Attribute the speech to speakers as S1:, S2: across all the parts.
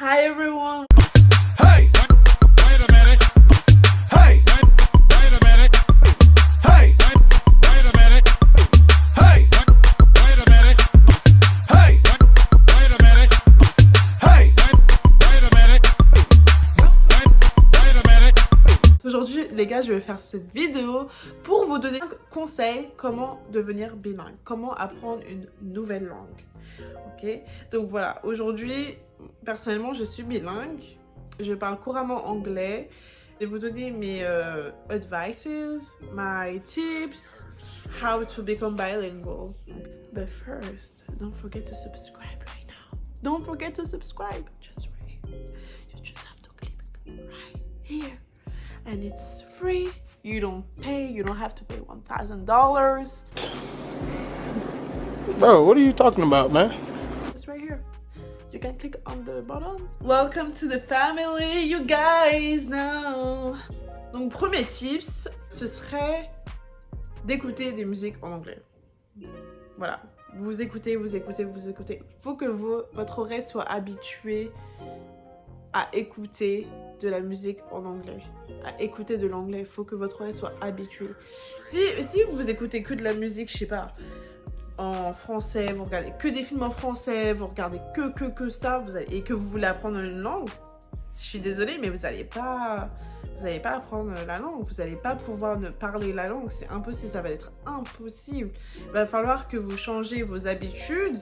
S1: Hi everyone!
S2: Hey! Wait a minute! Hey! Wait a minute! Hey! Wait a minute! Hey! Wait a minute! Hey! Wait a minute! Hey! Wait a minute! Wait a minute!
S1: Aujourd'hui les gars, je vais faire cette vidéo pour vous donner 5 conseils comment devenir bilingue, comment apprendre une nouvelle langue. Ok, donc voilà, aujourd'hui personnellement je suis bilingue, je parle couramment anglais. Je vais vous donner mes advices, my tips, how to become bilingual. But first, don't forget to subscribe right now. Don't forget to subscribe. Just right here. You just have to click right here. And it's free. You don't pay. You don't have to pay $1,000.
S2: Bro, what are you talking about, man?
S1: It's right here. You can click on the bottom. Welcome to the family, you guys know. Donc premier tips, ce serait d'écouter des musiques en anglais. Voilà, vous écoutez. Faut que votre oreille soit habituée à écouter de la musique en anglais, à écouter de l'anglais. Faut que votre oreille soit habituée. Si vous écoutez que de la musique, je sais pas, en français, vous regardez que des films en français, vous regardez que ça, et que vous voulez apprendre une langue, je suis désolée, mais vous n'allez pas apprendre la langue, vous n'allez pas pouvoir parler la langue, c'est impossible, ça va être impossible. Il va falloir que vous changez vos habitudes,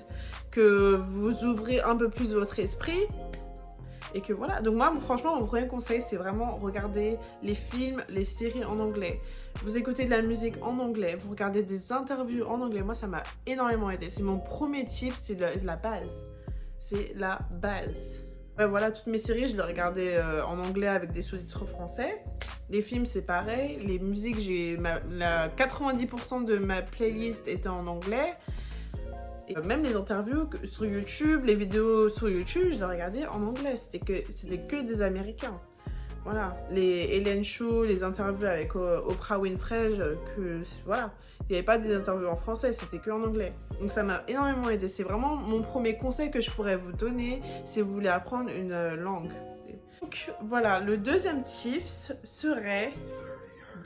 S1: que vous ouvrez un peu plus votre esprit, et que voilà. Donc moi, franchement, mon premier conseil, c'est vraiment regarder les films, les séries en anglais. Vous écoutez de la musique en anglais, vous regardez des interviews en anglais. Moi, ça m'a énormément aidé. C'est mon premier tip, c'est la base. C'est la base. Ouais, voilà, toutes mes séries, je les regardais en anglais avec des sous-titres français. Les films, c'est pareil. Les musiques, 90% de ma playlist était en anglais. Et même les interviews sur YouTube, les vidéos sur YouTube, je les regardais en anglais. C'était que des Américains. Voilà, les Ellen Show, les interviews avec Oprah Winfrey, voilà, il n'y avait pas des interviews en français, c'était que en anglais. Donc ça m'a énormément aidé. C'est vraiment mon premier conseil que je pourrais vous donner si vous voulez apprendre une langue. Donc voilà, le deuxième tips serait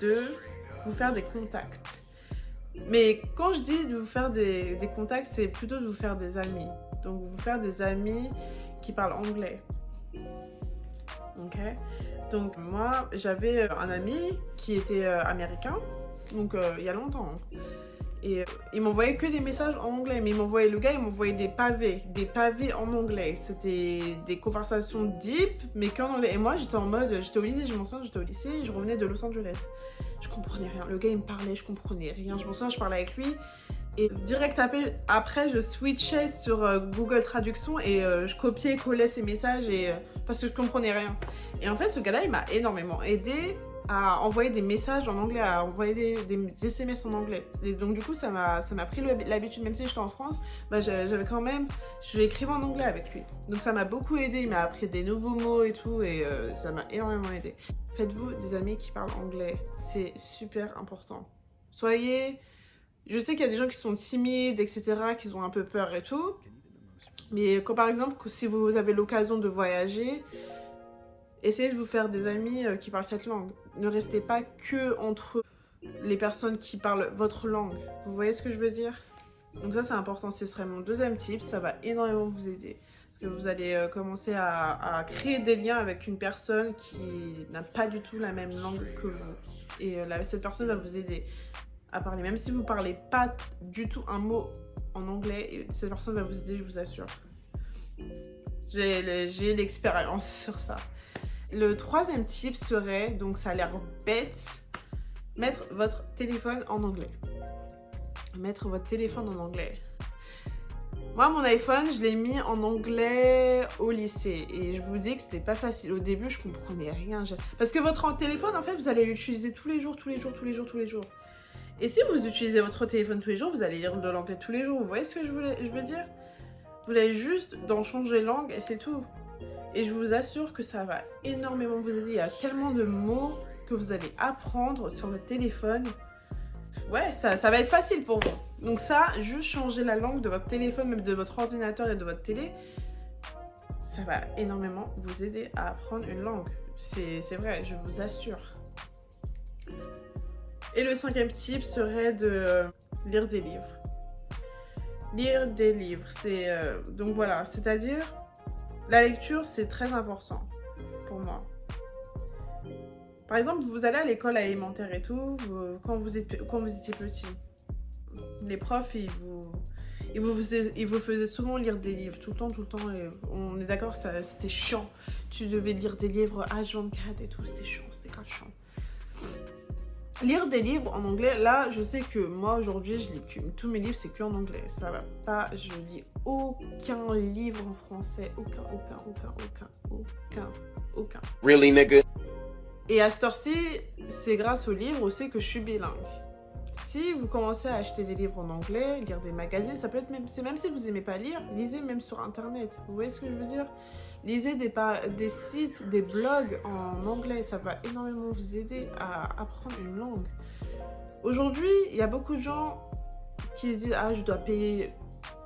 S1: de vous faire des contacts. Mais quand je dis de vous faire des contacts, c'est plutôt de vous faire des amis. Donc vous faire des amis qui parlent anglais. Ok? Donc moi, j'avais un ami qui était américain, donc il y a longtemps. Et il m'envoyait que des messages en anglais, mais le gars, il m'envoyait des pavés en anglais. C'était des conversations deep, mais qu'en anglais. Et moi, j'étais en mode, j'étais au lycée, je revenais de Los Angeles. Je comprenais rien. Le gars, il me parlait, je comprenais rien. Je m'en souviens, je parlais avec lui. Et direct après, je switchais sur Google Traduction et je copiais, collais ses messages parce que je comprenais rien. Et en fait, ce gars-là, il m'a énormément aidé à envoyer des messages en anglais, à envoyer des SMS en anglais. Et donc du coup, ça m'a pris l'habitude, même si j'étais en France, bah, je l'écrivais en anglais avec lui. Donc ça m'a beaucoup aidé, il m'a appris des nouveaux mots et tout, et ça m'a énormément aidé. Faites-vous des amis qui parlent anglais, c'est super important. Je sais qu'il y a des gens qui sont timides, etc., qui ont un peu peur et tout, mais quand par exemple, si vous avez l'occasion de voyager, essayez de vous faire des amis qui parlent cette langue. Ne restez pas que entre les personnes qui parlent votre langue. Vous voyez ce que je veux dire? Donc ça, c'est important. Ce serait mon deuxième tip. Ça va énormément vous aider. Parce que vous allez commencer à créer des liens avec une personne qui n'a pas du tout la même langue que vous. Et cette personne va vous aider à parler. Même si vous ne parlez pas du tout un mot en anglais, cette personne va vous aider, je vous assure. J'ai l'expérience sur ça. Le troisième tip serait, donc ça a l'air bête, mettre votre téléphone en anglais. Mettre votre téléphone en anglais. Moi, mon iPhone, je l'ai mis en anglais au lycée. Et je vous dis que c'était pas facile. Au début, je comprenais rien. Parce que votre téléphone, en fait, vous allez l'utiliser tous les jours. Et si vous utilisez votre téléphone tous les jours, vous allez lire de l'anglais tous les jours. Vous voyez ce que je veux dire? Vous allez juste d'en changer langue et c'est tout. Et je vous assure que ça va énormément vous aider. Il y a tellement de mots que vous allez apprendre sur votre téléphone. Ouais, ça va être facile pour vous. Donc ça, juste changer la langue de votre téléphone, même de votre ordinateur et de votre télé, ça va énormément vous aider à apprendre une langue. C'est vrai, je vous assure. Et le 5e tip serait de lire des livres. Lire des livres, c'est... donc voilà, c'est-à-dire, la lecture, c'est très important pour moi. Par exemple, vous allez à l'école élémentaire et tout, quand vous étiez petit, les profs, ils vous faisaient souvent lire des livres, tout le temps, et on est d'accord, c'était chiant. Tu devais lire des livres H24 et tout, c'était chiant, c'était grave chiant. Lire des livres en anglais, là, je sais que moi, aujourd'hui, je lis tous mes livres, c'est que en anglais. Ça va pas, je lis aucun livre en français, aucun.
S2: Really, nigga?
S1: Et à cette heure-ci, c'est grâce aux livres aussi que je suis bilingue. Si vous commencez à acheter des livres en anglais, lire des magazines, ça peut être même si vous n'aimez pas lire, lisez même sur internet. Vous voyez ce que je veux dire? Lisez des sites, des blogs en anglais, ça va énormément vous aider à apprendre une langue. Aujourd'hui, il y a beaucoup de gens qui se disent « Ah, je dois payer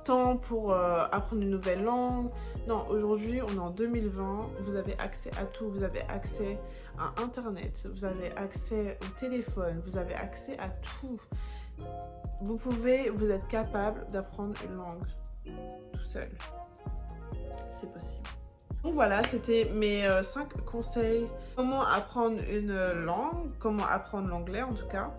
S1: tant pour apprendre une nouvelle langue ». Non, aujourd'hui, on est en 2020, vous avez accès à tout, vous avez accès à Internet, vous avez accès au téléphone, vous avez accès à tout. Vous êtes capable d'apprendre une langue tout seul. C'est possible. Donc voilà, c'était mes 5 conseils. Comment apprendre une langue, comment apprendre l'anglais en tout cas.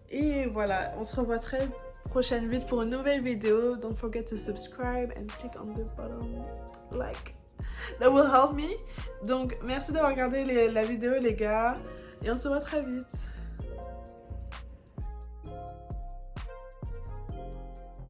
S1: Et voilà, on se revoit très prochaine vite pour une nouvelle vidéo. Don't forget to subscribe and click on the bottom like. That will help me. Donc merci d'avoir regardé la vidéo les gars. Et on se voit très vite.